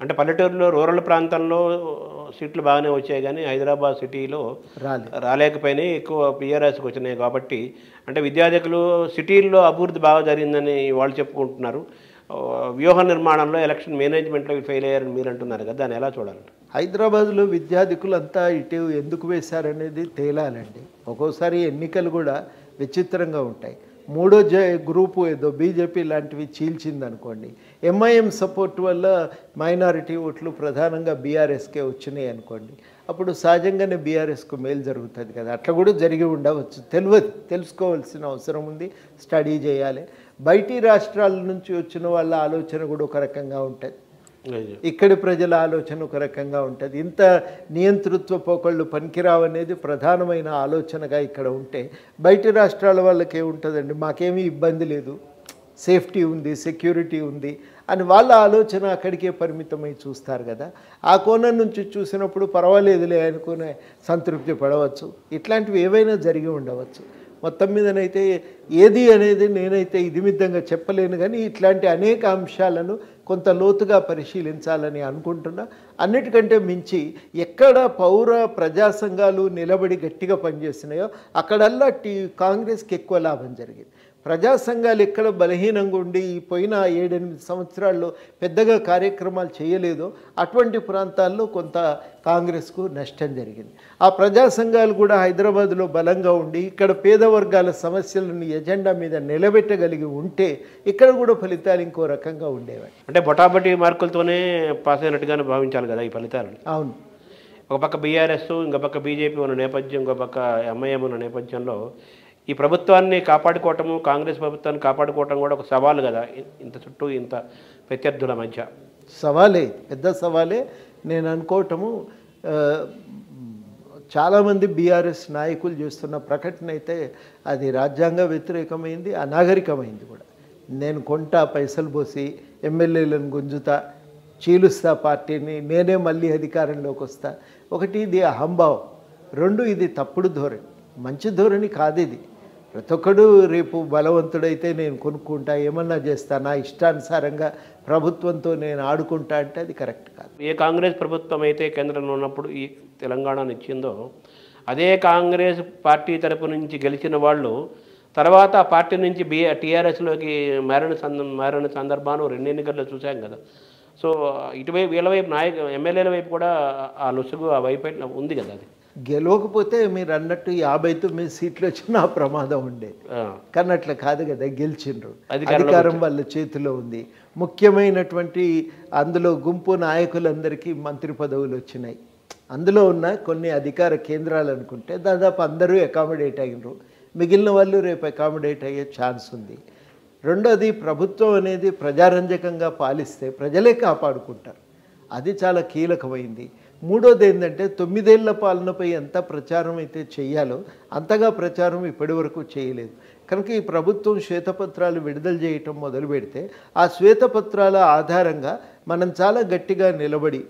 అంటే పల్లెటూరులో రూరల్ ప్రాంతంలో సీట్లు బాగానే వచ్చాయి కానీ హైదరాబాద్ సిటీలో రాలేకపోయినాయి. ఎక్కువ పీఆర్ఎస్కి వచ్చినాయి కాబట్టి అంటే విద్యార్థులు సిటీల్లో అభివృద్ధి బాగా జరిగిందని వాళ్ళు చెప్పుకుంటున్నారు. వ్యూహ నిర్మాణంలో ఎలక్షన్ మేనేజ్మెంట్లో ఫెయిల్ అయ్యారని మీరు అంటున్నారు కదా, దాన్ని ఎలా చూడాలి? హైదరాబాద్లో విద్యార్థికులంతా ఇటు ఎందుకు వేశారనేది తేలాలండి. ఒక్కోసారి ఎన్నికలు కూడా విచిత్రంగా ఉంటాయి. మూడో గ్రూపు ఏదో బీజేపీ లాంటివి చీల్చిందనుకోండి, ఎంఐఎం సపోర్ట్ వల్ల మైనారిటీ ఓట్లు ప్రధానంగా బీఆర్ఎస్కే వచ్చినాయి అనుకోండి, అప్పుడు సహజంగానే బీఆర్ఎస్కు మేలు జరుగుతుంది కదా. అట్లా కూడా జరిగి ఉండవచ్చు, తెలుసుకోవాల్సిన అవసరం ఉంది, స్టడీ చేయాలి. బయటి రాష్ట్రాల నుంచి వచ్చిన వాళ్ళ ఆలోచన కూడా ఒక రకంగా ఉంటుంది, ఇక్కడి ప్రజల ఆలోచన ఒక రకంగా ఉంటుంది. ఇంత నియంతృత్వ పోకళ్ళు పనికిరావనేది ప్రధానమైన ఆలోచనగా ఇక్కడ ఉంటే, బయటి రాష్ట్రాల వాళ్ళకి ఏముంటుందండి, మాకేమీ ఇబ్బంది లేదు, సేఫ్టీ ఉంది, సెక్యూరిటీ ఉంది అని వాళ్ళ ఆలోచన అక్కడికే పరిమితమై చూస్తారు కదా. ఆ కోణం నుంచి చూసినప్పుడు పర్వాలేదులే అనుకునే సంతృప్తి పడవచ్చు. ఇట్లాంటివి ఏవైనా జరిగి ఉండవచ్చు. మొత్తం మీదనైతే ఏది అనేది నేనైతే ఇదిమిద్దంగా చెప్పలేను, కానీ ఇట్లాంటి అనేక అంశాలను కొంత లోతుగా పరిశీలించాలని అనుకుంటున్నా. అన్నిటికంటే మించి ఎక్కడ పౌర ప్రజా సంఘాలు నిలబడి గట్టిగా పనిచేస్తున్నాయో అక్కడల్లా కాంగ్రెస్కి ఎక్కువ లాభం జరిగింది. ప్రజా సంఘాలు ఎక్కడ బలహీనంగా ఉండి ఈ పోయిన 7-8 సంవత్సరాల్లో పెద్దగా కార్యక్రమాలు చేయలేదో అటువంటి ప్రాంతాల్లో కొంత కాంగ్రెస్కు నష్టం జరిగింది. ఆ ప్రజా సంఘాలు కూడా హైదరాబాద్లో బలంగా ఉండి ఇక్కడ పేద వర్గాల సమస్యలను ఎజెండా మీద నిలబెట్టగలిగి ఉంటే ఇక్కడ కూడా ఫలితాలు ఇంకో రకంగా ఉండేవి. అంటే బొటాబొటీ మార్కులతోనే పాస్ అయినట్టుగానే భావించాలి కదా ఈ ఫలితాలు. అవును, ఒక పక్క బీఆర్ఎస్, ఇంకో పక్క బీజేపీ ఉన్న నేపథ్యం, ఇంకో పక్క ఎంఐఎం ఉన్న నేపథ్యంలో ఈ ప్రభుత్వాన్ని కాపాడుకోవటము, కాంగ్రెస్ ప్రభుత్వాన్ని కాపాడుకోవటం కూడా ఒక సవాలు కదా, ఇంత చుట్టూ ఇంత ప్రత్యర్థుల మధ్య. సవాలే, పెద్ద సవాలే. నేను అనుకోవటము చాలామంది బీఆర్ఎస్ నాయకులు చేస్తున్న ప్రకటన అయితే అది రాజ్యాంగ వ్యతిరేకమైంది, అనాగరికమైంది కూడా. నేను కొంటా, పైసలు పోసి ఎమ్మెల్యేలను గుంజుతా, చీలుస్తా పార్టీని, నేనే మళ్ళీ అధికారంలోకి వస్తా. ఒకటి ఇది అహంభావం, రెండు ఇది తప్పుడు ధోరణి, మంచి ధోరణి కాదు ఇది. ప్రతి ఒక్కడు రేపు బలవంతుడైతే నేను కొనుక్కుంటా, ఏమన్నా చేస్తా, నా ఇష్టానుసారంగా ప్రభుత్వంతో నేను ఆడుకుంటా అంటే అది కరెక్ట్ కాదు. ఏ కాంగ్రెస్ ప్రభుత్వం అయితే కేంద్రంలో ఉన్నప్పుడు ఈ తెలంగాణను ఇచ్చిందో అదే కాంగ్రెస్ పార్టీ తరపు నుంచి గెలిచిన వాళ్ళు తర్వాత ఆ పార్టీ నుంచి టీఆర్ఎస్లోకి మారిన సందర్భాన్ని 2 ఎన్నికల్లో చూసాం కదా. సో ఇటువైపు వీళ్ళ వైపు ఎమ్మెల్యేల వైపు కూడా ఆ లొసుగు ఆ వైపు ఉంది కదా. అది గెలవకపోతే మీరు అన్నట్టు 59 సీట్లు వచ్చినా ప్రమాదం ఉండేది, కానీ అట్లా కాదు కదా, గెలిచిండ్రు. అధికారం వాళ్ళ చేతిలో ఉంది. ముఖ్యమైనటువంటి అందులో గుంపు నాయకులందరికీ మంత్రి పదవులు వచ్చినాయి. అందులో ఉన్న కొన్ని అధికార కేంద్రాలు అనుకుంటే దాదాపు అందరూ అకామిడేట్ అయినరు, మిగిలిన వాళ్ళు రేపు అకామిడేట్ అయ్యే ఛాన్స్ ఉంది. రెండోది, ప్రభుత్వం అనేది ప్రజారంజకంగా పాలిస్తే ప్రజలే కాపాడుకుంటారు, అది చాలా కీలకమైంది. మూడోది ఏంటంటే 9 ఏళ్ల పాలనపై ఎంత ప్రచారం అయితే చేయాలో అంతగా ప్రచారం ఇప్పటి వరకు చేయలేదు. కనుక ఈ ప్రభుత్వం శ్వేతపత్రాలు విడుదల చేయటం మొదలు పెడితే ఆ శ్వేతపత్రాల ఆధారంగా మనం చాలా గట్టిగా నిలబడి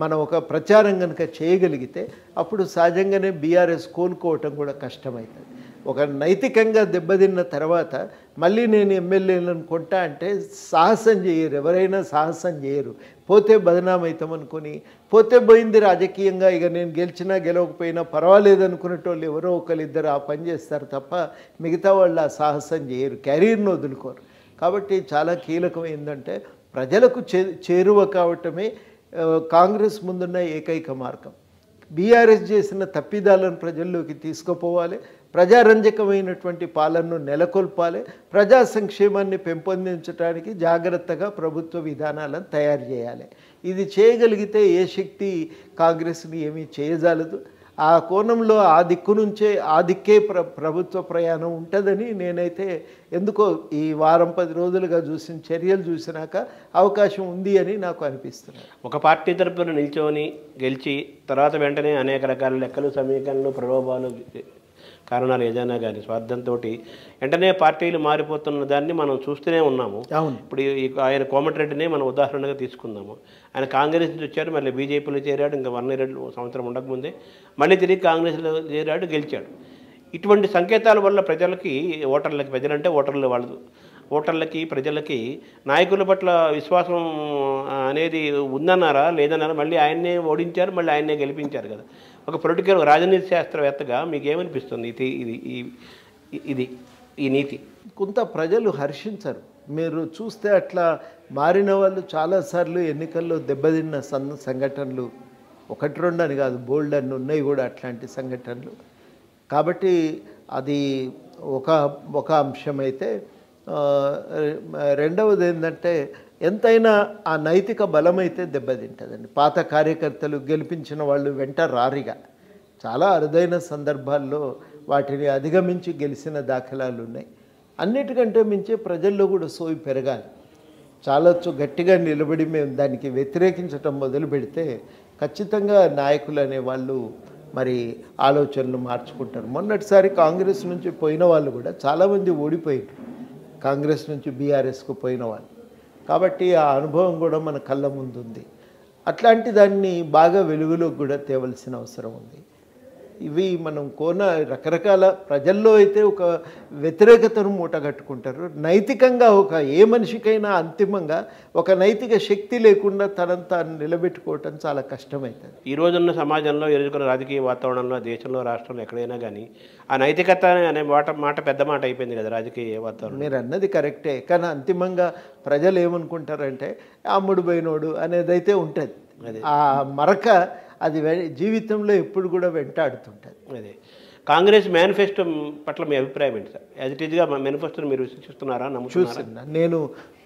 మనం ఒక ప్రచారం కనుక చేయగలిగితే అప్పుడు సహజంగానే బీఆర్ఎస్ కోలుకోవటం కూడా కష్టమవుతుంది. ఒక నైతికంగా దెబ్బతిన్న తర్వాత మళ్ళీ నేను ఎమ్మెల్యేలను కొంటా అంటే సాహసం చేయరు, ఎవరైనా సాహసం చేయరు. పోతే బదనామవుతాం అనుకుని, పోతే పోయింది రాజకీయంగా, ఇక నేను గెలిచినా గెలవకపోయినా పర్వాలేదు అనుకునేటోళ్ళు ఎవరో ఒకరిద్దరు ఆ పని చేస్తారు తప్ప మిగతా వాళ్ళు ఆ సాహసం చేయరు, కెరీర్ను వదులుకోరు. కాబట్టి చాలా కీలకం ఏంటంటే ప్రజలకు చేరువ కావటమే కాంగ్రెస్ ముందున్న ఏకైక మార్గం. బీఆర్ఎస్ చేసిన తప్పిదాలను ప్రజల్లోకి తీసుకుపోవాలి, ప్రజారంజకమైనటువంటి పాలనను నెలకొల్పాలి, ప్రజా సంక్షేమాన్ని పెంపొందించడానికి జాగ్రత్తగా ప్రభుత్వ విధానాలను తయారు చేయాలి. ఇది చేయగలిగితే ఏ శక్తి కాంగ్రెస్ని ఏమీ చేయజాలదు. ఆ కోణంలో ఆ దిక్కు నుంచే ఆ దిక్కే ప్రభుత్వ ప్రయాణం ఉంటుందని నేనైతే ఎందుకో ఈ వారం 10 రోజులుగా చూసిన చర్యలు చూసినాక అవకాశం ఉంది అని నాకు అనిపిస్తుంది. ఒక పార్టీ తరపున నిల్చొని గెలిచి తర్వాత వెంటనే అనేక రకాల లెక్కలు, సమీకరణలు, ప్రలోభాలు, కారణాలు ఏదైనా కానీ స్వార్థంతో వెంటనే పార్టీలు మారిపోతున్న దాన్ని మనం చూస్తూనే ఉన్నాము. ఇప్పుడు ఆయన కోమటిరెడ్డినే మనం ఉదాహరణగా తీసుకుందాము. ఆయన కాంగ్రెస్ నుంచి వచ్చాడు, మళ్ళీ బీజేపీలో చేరాడు, ఇంకా 1 year సంవత్సరం ఉండకముందే మళ్ళీ తిరిగి కాంగ్రెస్లో చేరాడు, గెలిచాడు. ఇటువంటి సంకేతాల వల్ల ప్రజలకి, ఓటర్లకి, ప్రజలంటే ఓటర్లు, ఓటర్లకి ప్రజలకి నాయకుల పట్ల విశ్వాసం అనేది ఉందన్నారా లేదన్నారా? మళ్ళీ ఆయన్నే ఓడించారు, మళ్ళీ ఆయన్నే గెలిపించారు కదా. ఒక పొలిటికల్ రాజనీతి శాస్త్రవేత్తగా మీకు ఏమనిపిస్తుంది ఇది ఈ నీతి? కొంత ప్రజలు హర్షించరు. మీరు చూస్తే అట్లా మారిన వాళ్ళు చాలాసార్లు ఎన్నికల్లో దెబ్బతిన్న సంఘటనలు ఒకటి రెండు అని కాదు, బోల్డ్ అని ఉన్నాయి కూడా అట్లాంటి సంఘటనలు. కాబట్టి అది ఒక అంశమైతే, రెండవది ఏంటంటే ఎంతైనా ఆ నైతిక బలమైతే దెబ్బతింటుందండి. పాత కార్యకర్తలు గెలిపించిన వాళ్ళు వెంట రారిగా చాలా అరుదైన సందర్భాల్లో వాటిని అధిగమించి గెలిచిన దాఖలాలు ఉన్నాయి. అన్నిటికంటే మించి ప్రజల్లో కూడా సోయి పెరగాలి. చాలా గట్టిగా నిలబడి మేము దానికి వ్యతిరేకించటం మొదలు పెడితే ఖచ్చితంగా నాయకులు అనేవాళ్ళు మరి ఆలోచనలు మార్చుకుంటారు. మొన్నటిసారి కాంగ్రెస్ నుంచి పోయిన వాళ్ళు కూడా చాలామంది ఓడిపోయారు, కాంగ్రెస్ నుంచి బీఆర్ఎస్కు పోయిన వాళ్ళు. కాబట్టి ఆ అనుభవం కూడా మన కళ్ళ ముందు ఉంది. అట్లాంటి దాన్ని బాగా వెలుగులోకి కూడా తేవలసిన అవసరం ఉంది. ఇవి మనం రకరకాల ప్రజల్లో అయితే ఒక వ్యతిరేకతను మూటగట్టుకుంటారు. నైతికంగా ఏ మనిషికైనా అంతిమంగా ఒక నైతిక శక్తి లేకుండా తనంతా నిలబెట్టుకోవటం చాలా కష్టమవుతుంది. ఈ రోజున్న సమాజంలో ఎదుర్కొన్న రాజకీయ వాతావరణంలో దేశంలో రాష్ట్రంలో ఎక్కడైనా కానీ ఆ నైతికత అనే మాట పెద్ద మాట అయిపోయింది కదా రాజకీయ వాతావరణం. మీరు అన్నది కరెక్టే, కానీ అంతిమంగా ప్రజలు ఏమనుకుంటారంటే అమ్ముడు పోయినోడు అనేదైతే ఉంటుంది. ఆ మరక అది జీవితంలో ఎప్పుడు కూడా వెంటాడుతుంటుంది. అదే కాంగ్రెస్ మేనిఫెస్టో పట్ల మీ అభిప్రాయం ఏంటి సార్? యాజ్ ఇట్ ఈజ్గా మేనిఫెస్టోని మీరు విశ్వసిస్తున్నారా, నమ్ముతున్నారా? చూస్తున్నా. నేను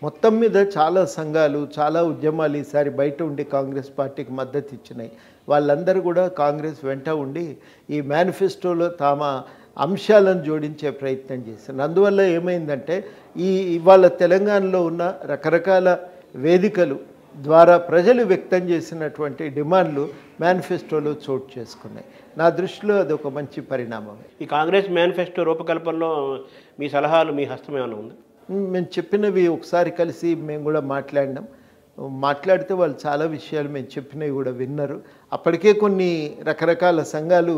మొత్తం మీద చాలా సంఘాలు, చాలా ఉద్యమాలు ఈసారి బయట ఉండి కాంగ్రెస్ పార్టీకి మద్దతు ఇచ్చినాయి. వాళ్ళందరూ కూడా కాంగ్రెస్ వెంట ఉండి ఈ మేనిఫెస్టోలో తమ అంశాలను జోడించే ప్రయత్నం చేశారు. అందువల్ల ఏమైందంటే ఇవాళ తెలంగాణలో ఉన్న రకరకాల వేదికలు ద్వారా ప్రజలు వ్యక్తం చేసినటువంటి డిమాండ్లు మేనిఫెస్టోలో చోటు చేసుకున్నాయి. నా దృష్టిలో అది ఒక మంచి పరిణామం. ఈ కాంగ్రెస్ మేనిఫెస్టో రూపకల్పనలో మీ సలహాలు, మీ హస్తం ఏమైనా ఉంది? మేము చెప్పినవి ఒకసారి కలిసి మేము కూడా మాట్లాడితే వాళ్ళు చాలా విషయాలు మేము చెప్పినవి కూడా విన్నారు. అప్పటికే కొన్ని రకరకాల సంఘాలు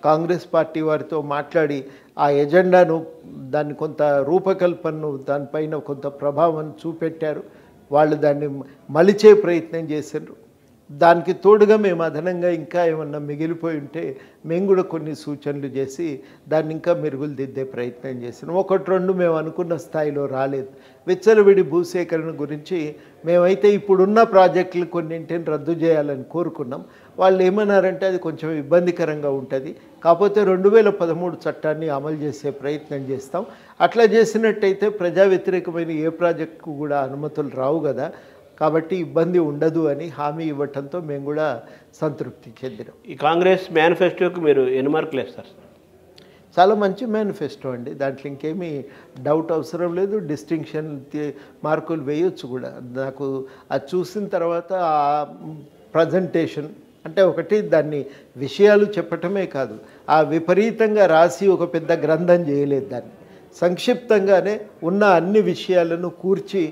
కాంగ్రెస్ పార్టీ వారితో మాట్లాడి ఆ ఎజెండాను, దాన్ని కొంత రూపకల్పనను, దానిపైన కొంత ప్రభావం చూపెట్టారు. వాళ్ళు దాన్ని మలిచే ప్రయత్నం చేశారు. దానికి తోడుగా మేము అదనంగా ఇంకా ఏమన్నా మిగిలిపోయి ఉంటే మేము కూడా కొన్ని సూచనలు చేసి దాన్ని ఇంకా మెరుగులు దిద్దే ప్రయత్నం చేసినాం. ఒకటి రెండు మేము అనుకున్న స్థాయిలో రాలేదు. విచ్చలవిడి భూసేకరణ గురించి మేమైతే ఇప్పుడున్న ప్రాజెక్టులు కొన్నింటిని రద్దు చేయాలని కోరుకున్నాం. వాళ్ళు ఏమన్నారంటే అది కొంచెం ఇబ్బందికరంగా ఉంటుంది, కాకపోతే 2013 చట్టాన్ని అమలు చేసే ప్రయత్నం చేస్తాం. అట్లా చేసినట్టయితే ప్రజా వ్యతిరేకమైన ఏ ప్రాజెక్టుకు కూడా అనుమతులు రావు కదా, కాబట్టి ఇబ్బంది ఉండదు అని హామీ ఇవ్వటంతో మేము కూడా సంతృప్తి చెందినాం. ఈ కాంగ్రెస్ మేనిఫెస్టోకి మీరు ఎన్ని మార్కులు వేస్తారు? చాలా మంచి మేనిఫెస్టో అండి, దాంట్లో ఇంకేమీ డౌట్ అవసరం లేదు. డిస్టింక్షన్ మార్కులు వేయొచ్చు కూడా. నాకు అది చూసిన తర్వాత ఆ ప్రజెంటేషన్ అంటే ఒకటి దాన్ని విషయాలు చెప్పటమే కాదు, ఆ విపరీతంగా రాసి ఒక పెద్ద గ్రంథం చేయలేదు. దాన్ని సంక్షిప్తంగానే ఉన్న అన్ని విషయాలను కూర్చి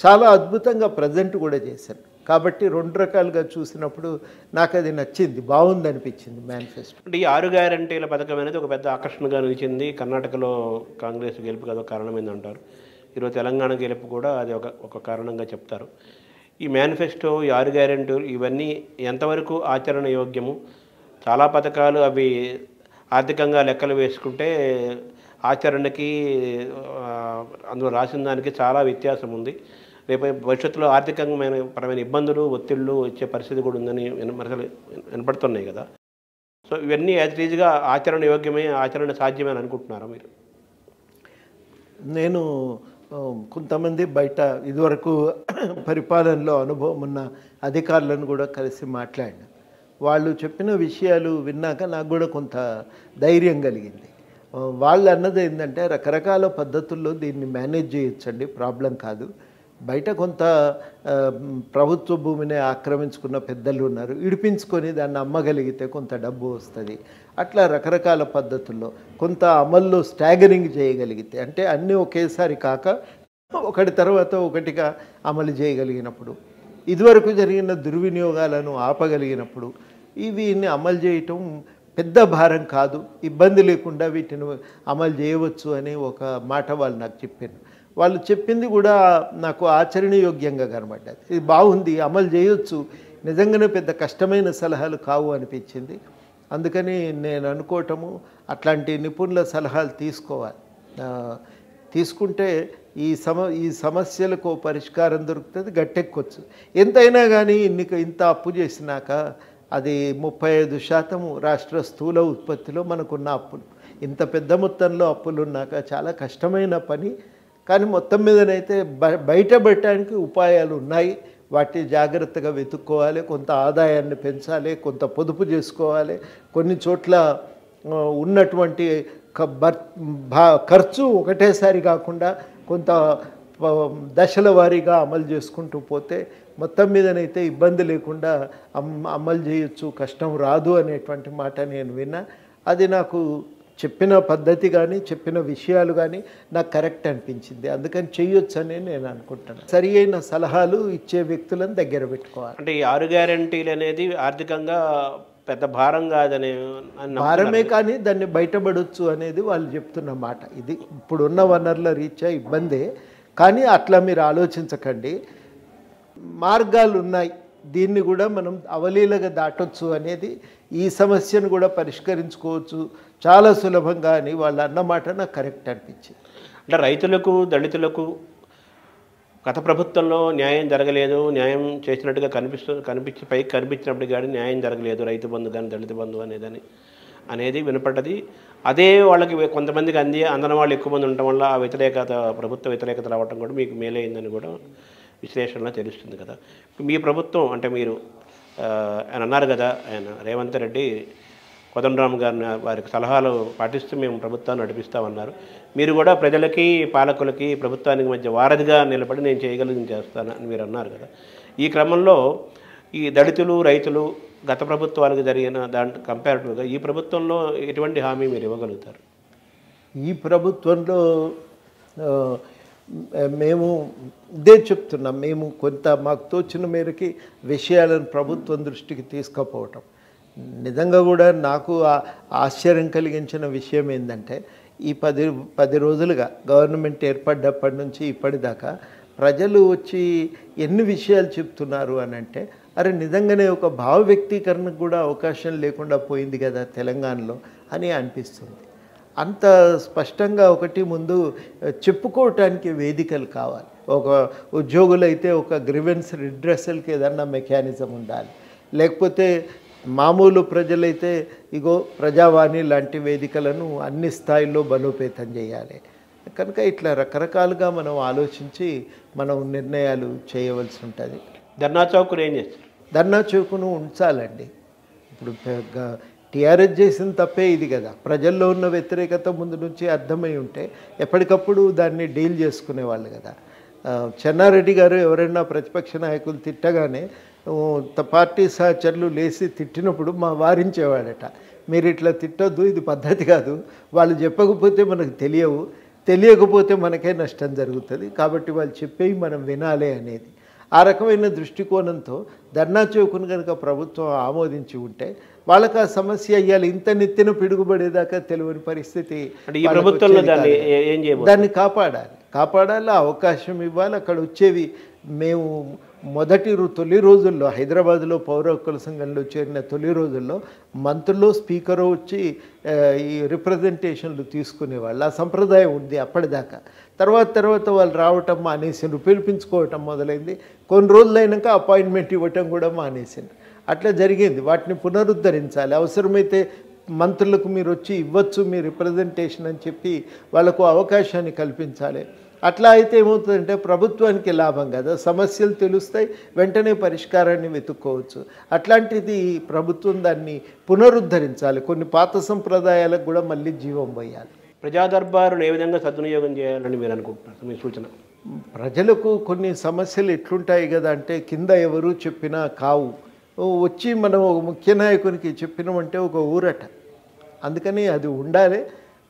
చాలా అద్భుతంగా ప్రజెంట్ కూడా చేశారు. కాబట్టి రెండు రకాలుగా చూసినప్పుడు నాకు అది నచ్చింది, బాగుంది అనిపించింది మేనిఫెస్టో. అంటే ఈ 6 గ్యారంటీల పథకం అనేది ఒక పెద్ద ఆకర్షణగా నిలిచింది. కర్ణాటకలో కాంగ్రెస్ గెలుపుకి అదొక కారణమైందంటారు. ఈరోజు తెలంగాణ గెలుపు కూడా అది ఒక కారణంగా చెప్తారు. ఈ మేనిఫెస్టో, ఈ 6 గ్యారంటీలు ఇవన్నీ ఎంతవరకు ఆచరణ యోగ్యము? చాలా పథకాలు అవి ఆర్థికంగా లెక్కలు వేసుకుంటే ఆచరణకి అందులో రాసిన దానికి చాలా వ్యత్యాసం ఉంది. రేపు భవిష్యత్తులో ఆర్థికంగా పరమైన ఇబ్బందులు, ఒత్తిళ్లు వచ్చే పరిస్థితి కూడా ఉందని వినపడుతున్నాయి కదా. సో ఇవన్నీ యాజ్ ఈజీగా ఆచరణ యోగ్యమే, ఆచరణ సాధ్యమే అని అనుకుంటున్నారా మీరు? నేను కొంతమంది బయట ఇదివరకు పరిపాలనలో అనుభవం ఉన్న అధికారులను కూడా కలిసి మాట్లాడినా. వాళ్ళు చెప్పిన విషయాలు విన్నాక నాకు కూడా కొంత ధైర్యం కలిగింది. వాళ్ళు అన్నది ఏంటంటే రకరకాల పద్ధతుల్లో దీన్ని మేనేజ్ చేయొచ్చండి, ప్రాబ్లం కాదు. బయట కొంత ప్రభుత్వ భూమిని ఆక్రమించుకున్న పెద్దలు ఉన్నారు, ఇడిపించుకొని దాన్ని అమ్మగలిగితే కొంత డబ్బు వస్తుంది. అట్లా రకరకాల పద్ధతుల్లో కొంత అమల్లో స్టాగరింగ్ చేయగలిగితే, అంటే అన్నీ ఒకేసారి కాక ఒకటి తర్వాత ఒకటిగా అమలు చేయగలిగినప్పుడు, ఇదివరకు జరిగిన దుర్వినియోగాలను ఆపగలిగినప్పుడు వీటిని అమలు చేయటం పెద్ద భారం కాదు, ఇబ్బంది లేకుండా వీటిని అమలు చేయవచ్చు అని ఒక మాట వాళ్ళు నాకు చెప్పారు. వాళ్ళు చెప్పింది కూడా నాకు ఆచరణీయోగ్యంగా కనబడ్డది. ఇది బాగుంది, అమలు చేయొచ్చు, నిజంగానే పెద్ద కష్టమైన సలహాలు కావు అనిపించింది. అందుకని నేను అనుకోవటము అట్లాంటి నిపుణుల సలహాలు తీసుకోవాలి. తీసుకుంటే ఈ సమస్యలకు పరిష్కారం దొరుకుతుంది, గట్టెక్కొచ్చు. ఎంతైనా కానీ ఇంత అప్పు చేసినాక అది 35% రాష్ట్ర స్థూల ఉత్పత్తిలో మనకున్న అప్పులు. ఇంత పెద్ద మొత్తంలో అప్పులు ఉన్నాక చాలా కష్టమైన పని. కానీ మొత్తం మీదనైతే బయటపెట్టడానికి ఉపాయాలు ఉన్నాయి. వాటిని జాగ్రత్తగా వెతుక్కోవాలి. కొంత ఆదాయాన్ని పెంచాలి, కొంత పొదుపు చేసుకోవాలి. కొన్ని చోట్ల ఉన్నటువంటి ఖర్చు ఒకటేసారి కాకుండా కొంత దశల వారీగా అమలు చేసుకుంటూ పోతే మొత్తం మీదనైతే ఇబ్బంది లేకుండా అమలు చేయొచ్చు, కష్టం రాదు అనేటువంటి మాట నేను విన్నా. అది నాకు చెప్పిన పద్ధతి కానీ చెప్పిన విషయాలు కానీ నాకు కరెక్ట్ అనిపించింది. అందుకని చేయొచ్చని నేను అనుకుంటున్నాను. సరి అయిన సలహాలు ఇచ్చే వ్యక్తులను దగ్గర పెట్టుకోవాలి. అంటే ఈ 6 గ్యారెంటీలు అనేది ఆర్థికంగా పెద్ద భారం కాదనే భారమే, కానీ దాన్ని బయటపడవచ్చు అనేది వాళ్ళు చెప్తున్న మాట. ఇది ఇప్పుడున్న వనరుల రీత్యా ఇబ్బందే, కానీ అట్లా మీరు ఆలోచించకండి. మార్గాలు ఉన్నాయి, దీన్ని కూడా మనం అవలీలగా దాటొచ్చు అనేది, ఈ సమస్యను కూడా పరిష్కరించుకోవచ్చు చాలా సులభంగా అని వాళ్ళు అన్నమాట నాకు కరెక్ట్ అనిపించింది. అంటే రైతులకు, దళితులకు గత ప్రభుత్వంలో న్యాయం జరగలేదు, న్యాయం చేసినట్టుగా కనిపించి పైకి కనిపించినప్పుడు కానీ న్యాయం జరగలేదు, రైతు బంధు కానీ దళిత బంధు అనేది వినపడ్డది. అదే వాళ్ళకి కొంతమందికి అందని వాళ్ళు ఎక్కువ మంది ఉండటం వల్ల ఆ వ్యతిరేకత, ప్రభుత్వ వ్యతిరేకత రావడం కూడా మీకు మేలైందని కూడా విశ్లేషణలో తెలుస్తుంది కదా. మీ ప్రభుత్వం అంటే మీరు ఆయన అన్నారు కదా, ఆయన రేవంత్ రెడ్డి కోదండరామ్ గారిని వారికి సలహాలు పాటిస్తూ మేము ప్రభుత్వాన్ని నడిపిస్తామన్నారు. మీరు కూడా ప్రజలకి, పాలకులకి, ప్రభుత్వానికి మధ్య వారధిగా నిలబడి నేను చేయగలిగింది చేస్తాను అని మీరు అన్నారు కదా. ఈ క్రమంలో ఈ దళితులు, రైతులు గత ప్రభుత్వానికి జరిగిన దాంట్లో కంపారిటివ్గా ఈ ప్రభుత్వంలో ఎటువంటి హామీ మీరు ఇవ్వగలుగుతారు? ఈ ప్రభుత్వంలో మేము ఇదే చెప్తున్నాం. మేము కొంత మాకు తోచిన మేరకి విషయాలను ప్రభుత్వం దృష్టికి తీసుకుపోవటం. నిజంగా కూడా నాకు ఆశ్చర్యం కలిగించిన విషయం ఏంటంటే, ఈ 10 రోజులుగా గవర్నమెంట్ ఏర్పడ్డప్పటి నుంచి ఇప్పటిదాకా ప్రజలు వచ్చి ఎన్ని విషయాలు చెప్తున్నారు అని అంటే, అరే నిజంగానే ఒక భావ వ్యక్తీకరణకు కూడా అవకాశం లేకుండా పోయింది కదా తెలంగాణలో అని అనిపిస్తుంది. అంత స్పష్టంగా ఒకటి ముందు చెప్పుకోవటానికి వేదికలు కావాలి. ఒక ఉద్యోగులైతే ఒక గ్రీవెన్స్ రిడ్రెసల్కి ఏదన్నా మెకానిజం ఉండాలి. లేకపోతే మామూలు ప్రజలైతే ఇగో ప్రజావాణి లాంటి వేదికలను అన్ని స్థాయిల్లో బలోపేతం చేయాలి. కనుక ఇట్లా రకరకాలుగా మనం ఆలోచించి మనం నిర్ణయాలు చేయవలసి ఉంటుంది. ధర్నా చౌక్ను ఏం చేస్తారు? ధర్నా చౌక్ను ఉంచాలండి. ఇప్పుడు టీఆర్ఎస్ చేసిన తప్పే ఇది కదా. ప్రజల్లో ఉన్న వ్యతిరేకత ముందు నుంచి అర్థమై ఉంటే ఎప్పటికప్పుడు దాన్ని డీల్ చేసుకునేవాళ్ళు కదా. చెన్నారెడ్డి గారు ఎవరైనా ప్రతిపక్ష నాయకులు తిట్టగానే పార్టీ సహచరులు లేచి తిట్టినప్పుడు వారించేవాడట, మీరు ఇట్లా తిట్టొద్దు, ఇది పద్ధతి కాదు, వాళ్ళు చెప్పకపోతే మనకు తెలియకపోతే మనకే నష్టం జరుగుతుంది, కాబట్టి వాళ్ళు చెప్పేవి మనం వినాలి అనేది. ఆ రకమైన దృష్టికోణంతో ధర్నా చౌక్ను కనుక ప్రభుత్వం ఆమోదించి ఉంటే వాళ్ళకి ఆ సమస్య అయ్యాలి. ఇంత నెత్తిన పిడుగుబడేదాకా తెలియని పరిస్థితి. దాన్ని కాపాడాలి, అవకాశం ఇవ్వాలి. అక్కడ వచ్చేవి మేము తొలి రోజుల్లో హైదరాబాద్లో పౌర హక్కుల సంఘంలో చేరిన తొలి రోజుల్లో మంత్రులు, స్పీకరు వచ్చి ఈ రిప్రజెంటేషన్లు తీసుకునేవాళ్ళు. ఆ సంప్రదాయం ఉంది అప్పటిదాకా. తర్వాత వాళ్ళు రావటం మానేసిండ్రు, పిలిపించుకోవటం మొదలైంది. కొన్ని రోజులైనాక అపాయింట్మెంట్ ఇవ్వటం కూడా మానేసిండ్రు. అట్లా జరిగింది. వాటిని పునరుద్ధరించాలి. అవసరమైతే మంత్రులకు మీరు వచ్చి ఇవ్వచ్చు మీ రిప్రజెంటేషన్ అని చెప్పి వాళ్ళకు అవకాశాన్ని కల్పించాలి. అట్లా అయితే ఏమవుతుందంటే ప్రభుత్వానికి లాభం కదా, సమస్యలు తెలుస్తాయి, వెంటనే పరిష్కారాన్ని వెతుక్కోవచ్చు. అట్లాంటిది ప్రభుత్వం దాన్ని పునరుద్ధరించాలి. కొన్ని పాత సంప్రదాయాలకు కూడా మళ్ళీ జీవం పోయాలి. ప్రజా దర్బారును ఏ విధంగా సద్వినియోగం చేయాలని మీరు అనుకుంటున్నారు? మీ సూచన? ప్రజలకు కొన్ని సమస్యలు ఎట్లుంటాయి కదా అంటే, కింద ఎవరు చెప్పినా కావు, వచ్చి మనం ఒక ముఖ్య నాయకునికి చెప్పినామంటే ఒక ఊరట. అందుకని అది ఉండాలి.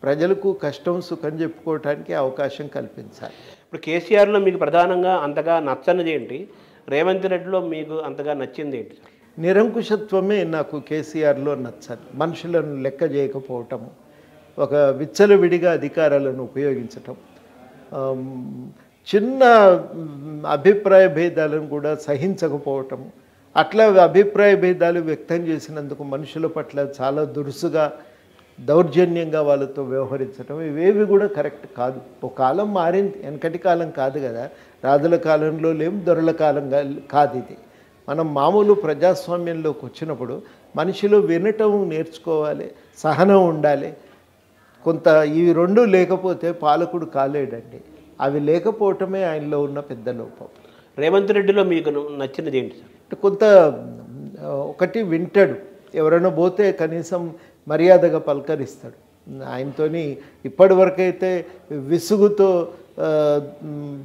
ప్రజలకు కష్టం సుఖం చెప్పుకోవటానికి అవకాశం కల్పించాలి. ఇప్పుడు కేసీఆర్లో మీకు ప్రధానంగా అంతగా నచ్చనిది ఏంటి? రేవంత్ రెడ్డిలో మీకు అంతగా నచ్చింది ఏంటి? నిరంకుశత్వమే నాకు కేసీఆర్లో నచ్చదు. మనుషులను లెక్క చేయకపోవటము, ఒక విచ్చలవిడిగా అధికారాలను ఉపయోగించటం, చిన్న అభిప్రాయ భేదాలను కూడా సహించకపోవటం, అట్లా అభిప్రాయ భేదాలు వ్యక్తం చేసినందుకు మనుషుల పట్ల చాలా దురుసుగా దౌర్జన్యంగా వాళ్ళతో వ్యవహరించడం ఇవేవి కూడా కరెక్ట్ కాదు. ఒక కాలం మారింది, వెనకటి కాలం కాదు కదా, రాజుల కాలంలో లేం, దొరల కాలం కాదు ఇది. మనం మామూలు ప్రజాస్వామ్యంలోకి వచ్చినప్పుడు మనిషిలో వినటం నేర్చుకోవాలి, సహనం ఉండాలి. కొంత ఈ రెండు లేకపోతే పాలకుడు కాలేడండి. అవి లేకపోవటమే ఆయనలో ఉన్న పెద్ద లోపం. రేవంత్ రెడ్డిలో మీకు నచ్చినది ఏంటి సార్? కొంత ఒకటి వింటాడు, ఎవరైనా పోతే కనీసం మర్యాదగా పలకరిస్తాడు. ఆయనతోని ఇప్పటివరకైతే విసుగుతో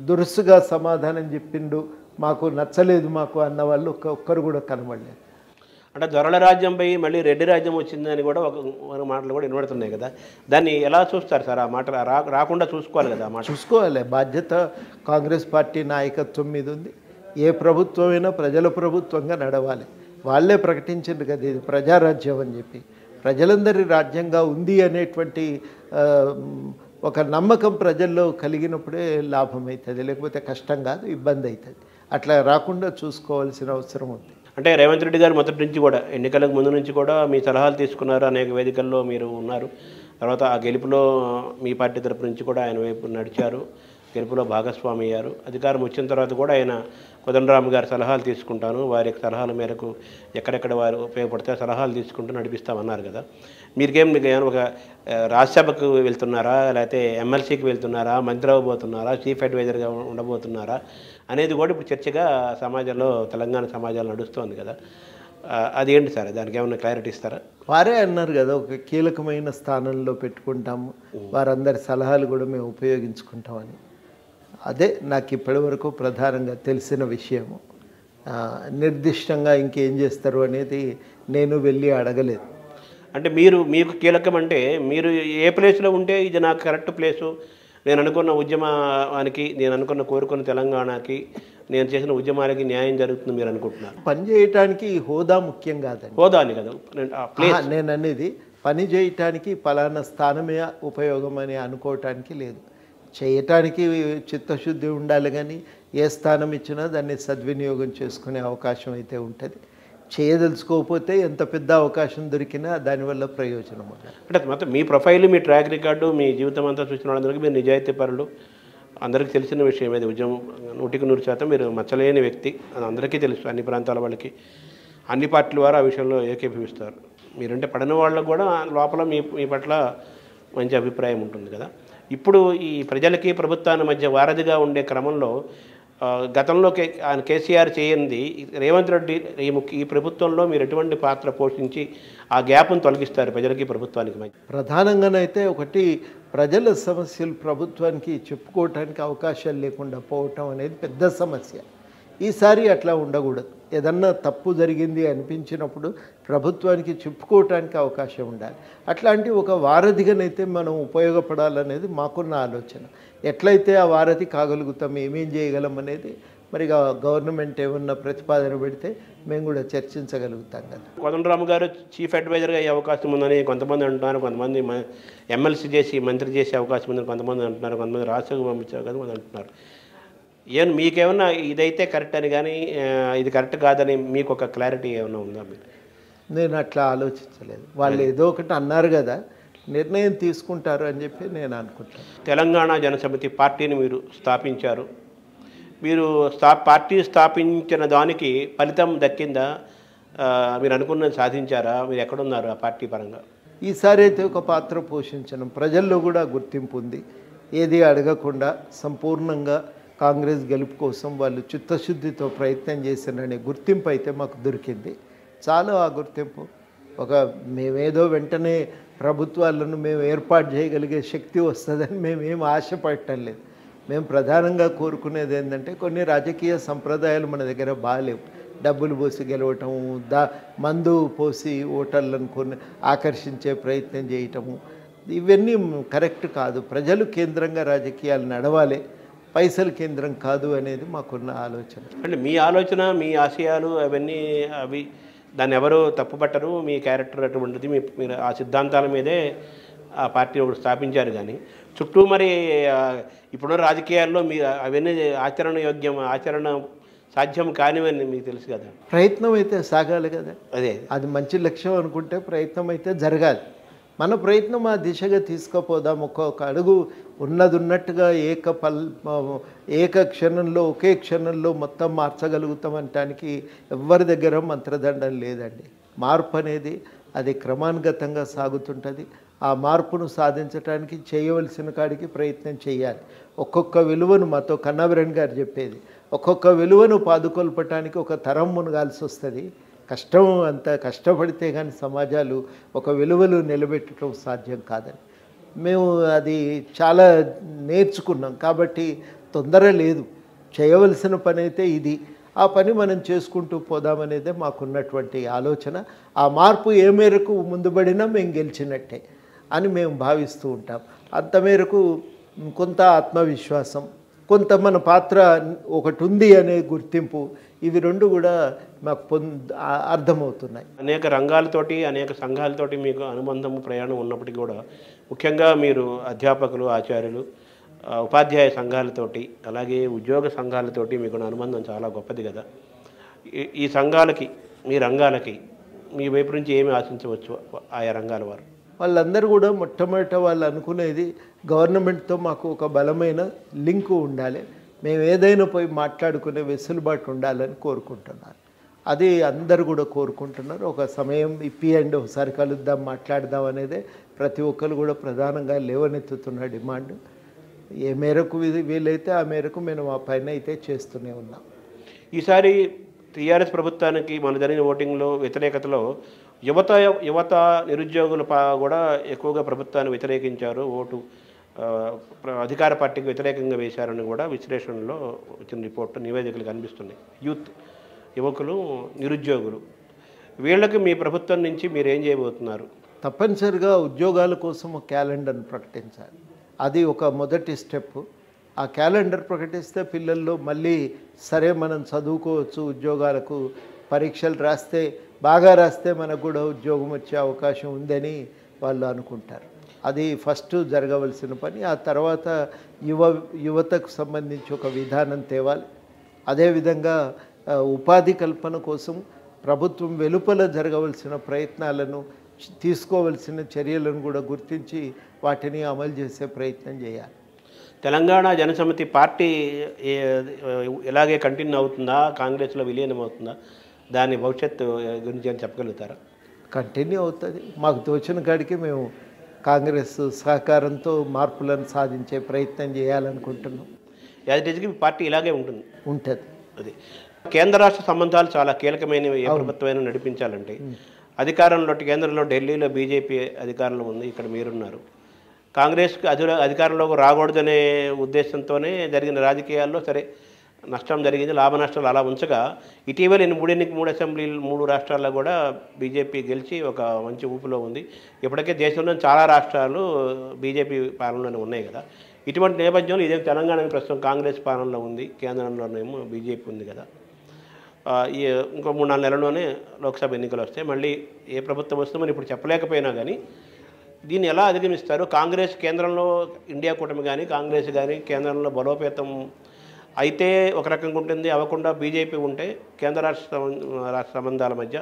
దురుసుగా సమాధానం చెప్పిండు, మాకు నచ్చలేదు మాకు అన్న వాళ్ళు ఒక్కరు కూడా కనబడలేదు. అంటే దొరల రాజ్యంపై మళ్ళీ రెడ్డి రాజ్యం వచ్చిందని కూడా ఒక మాటలు కూడా వినబడుతున్నాయి కదా, దాన్ని ఎలా చూస్తారు సార్? ఆ మాట రాకుండా చూసుకోవాలి కదా, ఆ మాట చూసుకోవాలి. బాధ్యత కాంగ్రెస్ పార్టీ నాయకత్వం మీద ఉంది. ఏ ప్రభుత్వమైనా ప్రజల ప్రభుత్వంగా నడవాలి. వాళ్ళే ప్రకటించారు కదా ఇది ప్రజారాజ్యం అని చెప్పి. ప్రజలందరి రాజ్యంగా ఉంది అనేటువంటి ఒక నమ్మకం ప్రజల్లో కలిగినప్పుడే లాభం అవుతుంది, లేకపోతే కష్టం కాదు, ఇబ్బంది అవుతుంది. అట్లా రాకుండా చూసుకోవాల్సిన అవసరం ఉంది. అంటే రేవంత్ రెడ్డి గారు మొదటి నుంచి కూడా, ఎన్నికలకు ముందు నుంచి కూడా మీ సలహాలు తీసుకున్నారు, అనేక వేదికల్లో మీరు ఉన్నారు. తర్వాత ఆ గెలుపులో మీ పార్టీ తరపు నుంచి కూడా ఆయన వైపు నడిచారు, గెలుపులో భాగస్వామి అయ్యారు. అధికారం వచ్చిన తర్వాత కూడా ఆయన కోదండరామ్ గారి సలహాలు తీసుకుంటాను, వారి సలహాల మేరకు ఎక్కడెక్కడ వారు ఉపయోగపడితే సలహాలు తీసుకుంటూ నడిపిస్తామన్నారు కదా. మీకు ఏమైనా ఒక రాజ్యసభకు వెళ్తున్నారా, లేకపోతే ఎమ్మెల్సీకి వెళ్తున్నారా, మంత్రి అవ్వబోతున్నారా, చీఫ్ అడ్వైజర్గా ఉండబోతున్నారా అనేది కూడా ఇప్పుడు చర్చగా సమాజంలో, తెలంగాణ సమాజంలో నడుస్తోంది కదా. అదేంటి సార్, దానికి ఏమైనా క్లారిటీ ఇస్తారా? వారే అన్నారు కదా, ఒక కీలకమైన స్థానంలో పెట్టుకుంటాము, వారందరి సలహాలు కూడా మేము ఉపయోగించుకుంటామని. అదే నాకు ఇప్పటివరకు ప్రధానంగా తెలిసిన విషయము. నిర్దిష్టంగా ఇంకేం చేస్తారు అనేది నేను వెళ్ళి అడగలేదు. అంటే మీకు కీలకం అంటే మీరు ఏ ప్లేస్లో ఉంటే ఇది నాకు కరెక్ట్ ప్లేసు, నేను అనుకున్న ఉద్యమానికి, నేను కోరుకున్న తెలంగాణకి, నేను చేసిన ఉద్యమాలకి న్యాయం జరుగుతుంది మీరు అనుకుంటున్నారు? పని చేయటానికి హోదా ముఖ్యం కాదండి. హోదాని కదా నేను అనేది, పని చేయటానికి పలానా స్థానమే ఉపయోగం అని అనుకోవటానికి లేదు. చేయటానికి చిత్తశుద్ధి ఉండాలి, కానీ ఏ స్థానం ఇచ్చినా దాన్ని సద్వినియోగం చేసుకునే అవకాశం అయితే ఉంటుంది. చేయదలుచుకోకపోతే ఎంత పెద్ద అవకాశం దొరికినా దానివల్ల ప్రయోజనం ఉండదు. అంటే మొత్తం మీ ప్రొఫైల్, మీ ట్రాక్ రికార్డు, మీ జీవితం అంతా చూసిన వాళ్ళందరికీ మీరు నిజాయితీ పరులు, అందరికీ తెలిసిన విషయం ఏది, ఉద్యమం 100% మీరు మచ్చలేని వ్యక్తి, అది అందరికీ తెలుసు. అన్ని ప్రాంతాల వాళ్ళకి, అన్ని పార్టీల వారు ఆ విషయంలో ఏకీభవిస్తారు. మీరంటే పడిన వాళ్ళకు కూడా లోపల మీ పట్ల మంచి అభిప్రాయం ఉంటుంది కదా. ఇప్పుడు ఈ ప్రజలకి ప్రభుత్వాన్ని మధ్య వారధిగా ఉండే క్రమంలో గతంలో కేసీఆర్ చేయంది రేవంత్ రెడ్డి ఈ ప్రభుత్వంలో మీరు ఎటువంటి పాత్ర పోషించి ఆ గ్యాప్ను తొలగిస్తారు ప్రజలకి ప్రభుత్వానికి మధ్య? ప్రధానంగానైతే ఒకటి, ప్రజల సమస్యలు ప్రభుత్వానికి చెప్పుకోవటానికి అవకాశాలు లేకుండా పోవటం అనేది పెద్ద సమస్య. ఈసారి అట్లా ఉండకూడదు. ఏదన్నా తప్పు జరిగింది అనిపించినప్పుడు ప్రభుత్వానికి చెప్పుకోవటానికి అవకాశం ఉండాలి. అట్లాంటి ఒక వారధిగానైతే మనం ఉపయోగపడాలనేది మాకున్న ఆలోచన. ఎట్లయితే ఆ వారధి కాగలుగుతాం, ఏమేం చేయగలం అనేది మరి గవర్నమెంట్ ఏమన్నా ప్రతిపాదన పెడితే మేము కూడా చర్చించగలుగుతాం కదా. కోదండరామ్ గారు చీఫ్ అడ్వైజర్గా అయ్యే అవకాశం ఉందని కొంతమంది అంటున్నారు, కొంతమంది ఎమ్మెల్సీ చేసి మంత్రి చేసే అవకాశం ఉందని కొంతమంది అంటున్నారు, కొంతమంది రాష్ట్రకు పంపించారు కదా అని అంటున్నారు. మీకేమన్నా ఇదైతే కరెక్ట్ అని కానీ ఇది కరెక్ట్ కాదని మీకు ఒక క్లారిటీ ఏమైనా ఉందా? మీరు? నేను అట్లా ఆలోచించలేదు. వాళ్ళు ఏదో ఒకటి అన్నారు కదా, నిర్ణయం తీసుకుంటారు అని చెప్పి నేను అనుకుంటాను. తెలంగాణ జనసమితి పార్టీని మీరు స్థాపించారు. మీరు పార్టీ స్థాపించిన దానికి ఫలితం దక్కిందా? మీరు అనుకున్నది సాధించారా? మీరు ఎక్కడున్నారు ఆ పార్టీ పరంగా? ఈసారి అయితే ఒక పాత్ర పోషించడం, ప్రజల్లో కూడా గుర్తింపు ఉంది. ఏది అడగకుండా సంపూర్ణంగా కాంగ్రెస్ గెలుపు కోసం వాళ్ళు చిత్తశుద్ధితో ప్రయత్నం చేశారనే గుర్తింపు అయితే మాకు దొరికింది. చాలా ఆ గుర్తింపు. మేమేదో వెంటనే ప్రభుత్వాలను మేము ఏర్పాటు చేయగలిగే శక్తి వస్తుందని మేమేం ఆశపడటం లేదు. మేము ప్రధానంగా కోరుకునేది ఏంటంటే, కొన్ని రాజకీయ సంప్రదాయాలు మన దగ్గర బాగాలేవు. డబ్బులు పోసి గెలవటం, మందు పోసి ఓటర్లను ఆకర్షించే ప్రయత్నం చేయటము, ఇవన్నీ కరెక్ట్ కాదు. ప్రజలు కేంద్రంగా రాజకీయాలు నడవాలి, పైసలు కేంద్రం కాదు అనేది మాకున్న ఆలోచన. అంటే మీ ఆలోచన, మీ ఆశయాలు అవన్నీ దాన్ని ఎవరు తప్పుపట్టరు. మీ క్యారెక్టర్ అటువంటిది, మీరు ఆ సిద్ధాంతాల మీదే ఆ పార్టీ ఒకటి స్థాపించారు కానీ చుట్టూ మరి ఇప్పుడున్న రాజకీయాల్లో మీ అవన్నీ ఆచరణ సాధ్యం కానివని మీకు తెలుసు కదా. ప్రయత్నం అయితే సాగాలి కదా. అదే అది మంచి లక్ష్యం అనుకుంటే ప్రయత్నం అయితే జరగాలి. మన ప్రయత్నం ఆ దిశగా తీసుకుపోదాం. ఒక్కొక్క అడుగు ఉన్నట్టుగా ఏక క్షణంలో ఒకే క్షణంలో మొత్తం మార్చగలుగుతాం అనటానికి ఎవరి దగ్గర మంత్రదండం లేదండి. మార్పు అనేది అది క్రమానుగతంగా సాగుతుంటుంది. ఆ మార్పును సాధించడానికి చేయవలసిన కాడికి ప్రయత్నం చేయాలి. ఒక్కొక్క విలువను మాతో కన్నాభిరణ్ గారు చెప్పేది, ఒక్కొక్క విలువను పాదుకొల్పటానికి ఒక తరం మునగాల్సి వస్తుంది. అంత కష్టపడితే కానీ సమాజాలు ఒక విలువలు నిలబెట్టడం సాధ్యం కాదని మేము అది చాలా నేర్చుకున్నాం. కాబట్టి తొందర లేదు, చేయవలసిన పని అయితే ఇది. ఆ పని మనం చేసుకుంటూ పోదామనేదే మాకున్నటువంటి ఆలోచన. ఆ మార్పు ఏ మేరకు ముందుబడినా మేము గెలిచినట్టే అని మేము భావిస్తూ ఉంటాం. అంత మేరకు కొంత ఆత్మవిశ్వాసం, కొంత మన పాత్ర ఒకటి ఉంది అనే గుర్తింపు, ఇవి రెండు కూడా మాకు అర్థమవుతున్నాయి. అనేక రంగాలతోటి అనేక సంఘాలతోటి మీకు అనుబంధము ప్రయాణం ఉన్నప్పటికీ కూడా ముఖ్యంగా మీరు అధ్యాపకులు, ఆచార్యులు, ఉపాధ్యాయ సంఘాలతోటి అలాగే ఉద్యోగ సంఘాలతోటి మీకు అనుబంధం చాలా గొప్పది కదా. ఈ సంఘాలకి మీ రంగాలకి మీ వైపు నుంచి ఏమి ఆశించవచ్చు ఆయా రంగాల వారు? వాళ్ళందరూ కూడా మొట్టమొదట వాళ్ళు అనుకునేది గవర్నమెంట్తో మాకు ఒక బలమైన లింకు ఉండాలి, మేము ఏదైనా పోయి మాట్లాడుకునే వెసులుబాటు ఉండాలని కోరుకుంటున్నారు. అది అందరు కూడా కోరుకుంటున్నారు. ఒక సమయం ఇప్పియండి, ఒకసారి కలుద్దాం, మాట్లాడదాం అనేదే ప్రతి ఒక్కరు కూడా ప్రధానంగా లేవనెత్తుతున్న డిమాండ్. ఏ మేరకు వీలైతే ఆ మేరకు మేము ఆ పైన అయితే చేస్తూనే ఉన్నాం. ఈసారి టీఆర్ఎస్ ప్రభుత్వానికి మన జరిగిన ఓటింగ్లో వ్యతిరేకతలో యువత నిరుద్యోగులు కూడా ఎక్కువగా ప్రభుత్వాన్ని వ్యతిరేకించారు, ఓటు అధికార పార్టీకి వ్యతిరేకంగా వేశారని కూడా విశ్లేషణలో వచ్చిన రిపోర్టు నివేదికలు కనిపిస్తున్నాయి. యువకులు, నిరుద్యోగులు, వీళ్ళకి మీ ప్రభుత్వం నుంచి మీరు ఏం చేయబోతున్నారు? తప్పనిసరిగా ఉద్యోగాల కోసం ఒక క్యాలెండర్ని ప్రకటించాలి. అది ఒక మొదటి స్టెప్. ఆ క్యాలెండర్ ప్రకటిస్తే పిల్లల్లో మళ్ళీ సరే మనం చదువుకోవచ్చు, ఉద్యోగాలకు పరీక్షలు బాగా రాస్తే మనకు కూడా ఉద్యోగం వచ్చే అవకాశం ఉందని వాళ్ళు అనుకుంటారు. అది ఫస్ట్ జరగవలసిన పని. ఆ తర్వాత యువతకు సంబంధించి ఒక విధానం తేవాలి. అదేవిధంగా ఉపాధి కల్పన కోసం ప్రభుత్వం వెలుపల జరగవలసిన ప్రయత్నాలను, తీసుకోవలసిన చర్యలను కూడా గుర్తించి వాటిని అమలు చేసే ప్రయత్నం చేయాలి. తెలంగాణ జనసమితి పార్టీ ఇలాగే కంటిన్యూ అవుతుందా, కాంగ్రెస్లో విలీనం అవుతుందా, దాని భవిష్యత్తు గురించి అని చెప్పగలుగుతారా? కంటిన్యూ అవుతుంది. మాకు తోచిన కాడికి మేము కాంగ్రెస్ సహకారంతో మార్పులను సాధించే ప్రయత్నం చేయాలనుకుంటున్నాం. యాజిటీజ్కి పార్టీ ఇలాగే ఉంటుంది. అది కేంద్ర రాష్ట్ర సంబంధాలు చాలా కీలకమైనవి. ఏ ప్రభుత్వమైనా నడిపించాలంటే కేంద్రంలో ఢిల్లీలో బీజేపీ అధికారంలో ఉంది, ఇక్కడ మీరున్నారు. కాంగ్రెస్కి అధికారంలోకి రాకూడదనే ఉద్దేశంతోనే జరిగిన రాజకీయాల్లో సరే నష్టం జరిగింది, లాభ నష్టాలు అలా ఉంచగా ఇటీవల 3 అసెంబ్లీలు 3 రాష్ట్రాల్లో కూడా బీజేపీ గెలిచి ఒక మంచి ఊపులో ఉంది. ఇప్పటికే దేశంలోని చాలా రాష్ట్రాలు బీజేపీ పాలనలోనే ఉన్నాయి కదా. ఇటువంటి నేపథ్యంలో ఇదే తెలంగాణ ప్రస్తుతం కాంగ్రెస్ పాలనలో ఉంది, కేంద్రంలోనేమో బీజేపీ ఉంది కదా. ఇంకో 3-4 నెలల్లోనే లోక్సభ ఎన్నికలు వస్తాయి. మళ్ళీ ఏ ప్రభుత్వం వస్తుందో ఇప్పుడు చెప్పలేకపోయినా కానీ దీన్ని ఎలా అధిగమిస్తారు? కాంగ్రెస్ కేంద్రంలో ఇండియా కూటమి కానీ కాంగ్రెస్ కానీ కేంద్రంలో బలోపేతం అయితే ఒక రకంగా ఉంటుంది, అవ్వకుండా బీజేపీ ఉంటే కేంద్ర రాష్ట్ర సంబంధాల మధ్య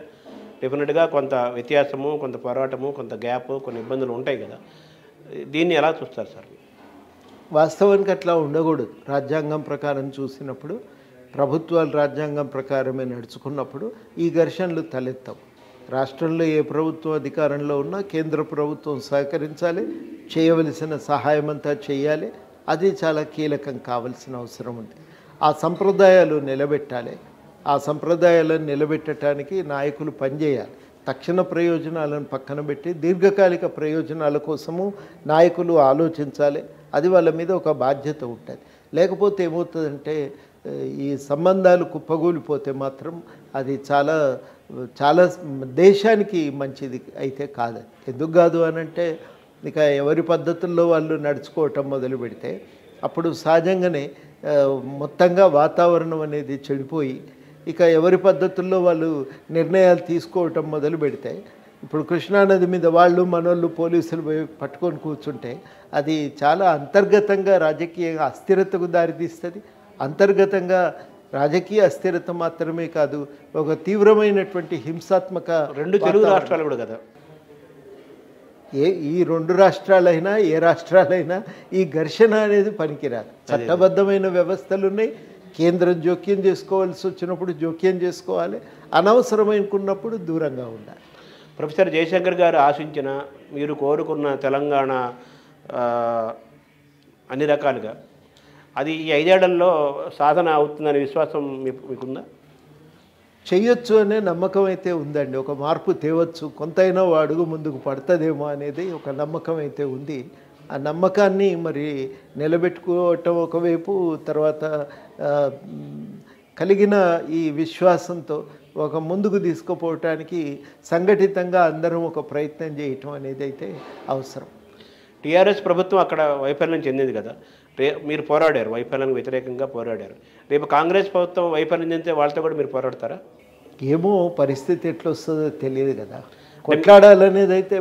డెఫినెట్గా కొంత వ్యత్యాసము, కొంత పోరాటము, కొంత గ్యాప్, కొన్ని ఇబ్బందులు ఉంటాయి కదా. దీన్ని ఎలా చూస్తారు సార్? వాస్తవానికి అట్లా ఉండకూడదు. రాజ్యాంగం ప్రకారం చూసినప్పుడు, ప్రభుత్వాలు రాజ్యాంగం ప్రకారమే నడుచుకున్నప్పుడు ఈ ఘర్షణలు తలెత్తవు. రాష్ట్రంలో ఏ ప్రభుత్వం అధికారంలో ఉన్నా కేంద్ర ప్రభుత్వం సహకరించాలి, చేయవలసిన సహాయం అంతా చేయాలి. అది చాలా కీలకం కావాల్సిన అవసరం ఉంది. ఆ సంప్రదాయాలు నిలబెట్టాలి. ఆ సంప్రదాయాలను నిలబెట్టడానికి నాయకులు పనిచేయాలి. తక్షణ ప్రయోజనాలను పక్కన పెట్టి దీర్ఘకాలిక ప్రయోజనాల కోసము నాయకులు ఆలోచించాలి. అది వాళ్ళ మీద ఒక బాధ్యత ఉంటుంది. లేకపోతే ఏమవుతుందంటే ఈ సంబంధాలు కుప్పగూలిపోతే మాత్రం అది చాలా చాలా దేశానికి మంచిది అయితే కాదు. ఎందుకు కాదు అనంటే ఇక ఎవరి పద్ధతుల్లో వాళ్ళు నడుచుకోవటం మొదలు పెడితే అప్పుడు సహజంగానే మొత్తంగా వాతావరణం అనేది చెడిపోయి ఇక ఎవరి పద్ధతుల్లో వాళ్ళు నిర్ణయాలు తీసుకోవటం మొదలు పెడితే ఇప్పుడు కృష్ణానది మీద వాళ్ళు మనోళ్ళు పోలీసులు పోయి పట్టుకొని కూర్చుంటే అది చాలా అంతర్గతంగా రాజకీయ అస్థిరతకు దారితీస్తుంది. అంతర్గతంగా రాజకీయ అస్థిరత మాత్రమే కాదు, ఒక తీవ్రమైనటువంటి హింసాత్మక రెండు తెలుగు రాష్ట్రాలు కూడా కదా, ఈ రెండు రాష్ట్రాలైనా ఏ రాష్ట్రాలైనా ఈ ఘర్షణ అనేది పనికిరాదు. చట్టబద్ధమైన వ్యవస్థలు ఉన్నాయి, కేంద్రం జోక్యం చేసుకోవాల్సి వచ్చినప్పుడు జోక్యం చేసుకోవాలి, అనవసరమైనకున్నప్పుడు దూరంగా ఉండాలి. ప్రొఫెసర్ జయశంకర్ గారు ఆశించిన, మీరు కోరుకున్న తెలంగాణ అన్ని రకాలుగా అది ఈ 5 ఏళ్లలో సాధన అవుతుందనే విశ్వాసం మీకుందా? చెయ్యొచ్చు అనే నమ్మకం అయితే ఉందండి. ఒక మార్పు తేవచ్చు, కొంతైనా అడుగు ముందుకు పడుతుందేమో అనేది ఒక నమ్మకం అయితే ఉంది. ఆ నమ్మకాన్ని మరి నిలబెట్టుకోవటం ఒకవైపు, తర్వాత కలిగిన ఈ విశ్వాసంతో ఒక ముందుకు తీసుకుపోవటానికి సంఘటితంగా అందరం ఒక ప్రయత్నం చేయటం అనేది అయితే అవసరం. టీఆర్ఎస్ ప్రభుత్వం అక్కడ వైఫల్యం చెందింది కదా, మీరు పోరాడారు, వైఫల్యానికి వ్యతిరేకంగా పోరాడారు. రేపు కాంగ్రెస్ ప్రభుత్వం వైఫల్యం చెందితే వాళ్ళతో కూడా మీరు పోరాడతారా? ఏమో పరిస్థితి ఎట్లా వస్తుందో తెలియదు కదా. కొట్లాడాలనేది అయితే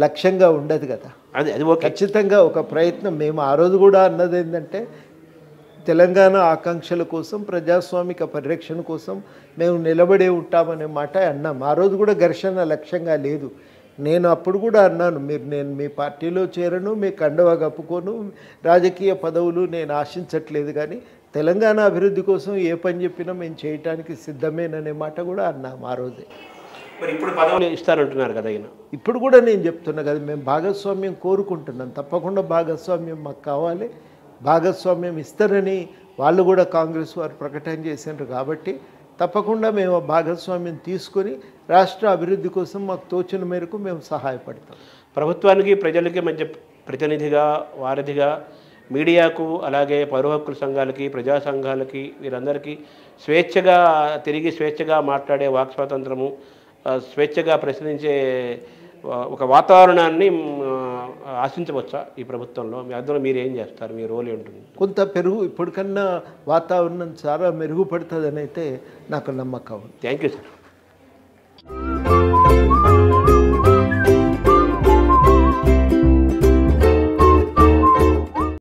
లక్ష్యంగా ఉండదు కదా. అది ఖచ్చితంగా ఒక ప్రయత్నం. మేము ఆ రోజు కూడా అన్నది ఏంటంటే తెలంగాణ ఆకాంక్షల కోసం, ప్రజాస్వామిక పరిరక్షణ కోసం మేము నిలబడే ఉంటామనే మాట అన్నాం. ఆ రోజు కూడా ఘర్షణ లక్ష్యంగా లేదు. నేను అప్పుడు కూడా అన్నాను, నేను మీ పార్టీలో చేరను, మీ కండవా కప్పుకోను, రాజకీయ పదవులు నేను ఆశించట్లేదు, కానీ తెలంగాణ అభివృద్ధి కోసం ఏ పని చెప్పినా మేము చేయటానికి సిద్ధమేననే మాట కూడా అన్నాం ఆ రోజే. మరి ఇప్పుడు పదవులు ఇస్తారంటున్నారు కదా ఆయన. ఇప్పుడు కూడా నేను చెప్తున్నా కదా, మేము భాగస్వామ్యం కోరుకుంటున్నాం, తప్పకుండా భాగస్వామ్యం మాకు కావాలి. భాగస్వామ్యం ఇస్తారని వాళ్ళు కూడా కాంగ్రెస్ వారు ప్రకటన చేశారు కాబట్టి తప్పకుండా మేము భాగస్వామ్యం తీసుకొని రాష్ట్ర అభివృద్ధి కోసం మాకు తోచిన మేరకు మేము సహాయపడతాం. ప్రభుత్వానికి ప్రజలకి మధ్య ప్రతినిధిగా, వారధిగా, మీడియాకు, అలాగే పౌర హక్కుల సంఘాలకి, ప్రజా సంఘాలకి, వీరందరికీ స్వేచ్ఛగా మాట్లాడే వాక్ స్వాతంత్రము, స్వేచ్ఛగా ప్రశ్నించే ఒక వాతావరణాన్ని ఆశించవచ్చా ఈ ప్రభుత్వంలో? అందులో మీరు ఏం చేస్తారు, మీ రోల్ ఏంటుంది? కొంత ఇప్పటికన్నా వాతావరణం చాలా మెరుగుపడుతుందని అయితే నాకు నమ్మకం. Thank you sir.